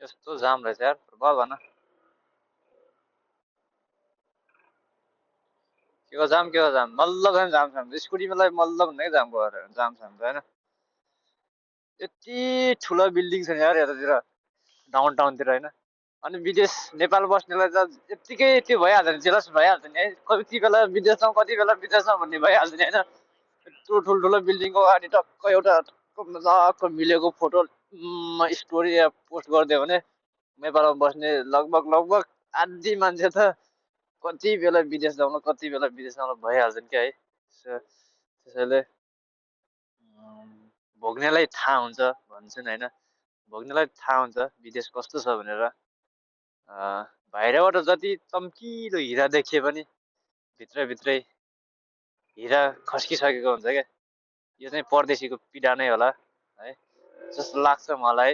यस्तो जाम रहेछ यार बल भन के हो जाम मल्ल गयो जाम साम स्कुटीमा मल्ल भन्दै जाम गएर जाम साम होइन यति ठुलो बिल्डिङ छ नि यार यतातिर डाउन टाउनतिर होइन अनि विदेश नेपाल बस्नेलाई त यत्तिकै त्यो भइहाल्छ नि जेलस भइहाल्छ नि है कति बेला विदेश जाउँ कति बेला विदेश जाउँ भन्ने भइहाल्छ नि होइन यत्रो ठुल्ठुलो बिल्डिङको अगाडि टक्क एउटा टक्क मजाको मिलेको फोटो स्टोरी या पोस्ट गरिदियो भने नेपालमा बस्ने लगभग लगभग आधी मान्छे त कति बेला विदेश जाउँ कति बेला विदेश जाउँ भइहाल्छ नि क्या है त्यसैले भोग्नेलाई थाहा हुन्छ भन्छन् होइन भोग्नेलाई थाहा हुन्छ विदेश कस्तो छ भनेर बाहिरबाट जति चम्किलो हिरा देखिए पनि भित्रभित्रै हिरा खस्किसकेको हुन्छ क्या यो चाहिँ परदेशीको पीडा नै होला है जस्तो लाग्छ मलाई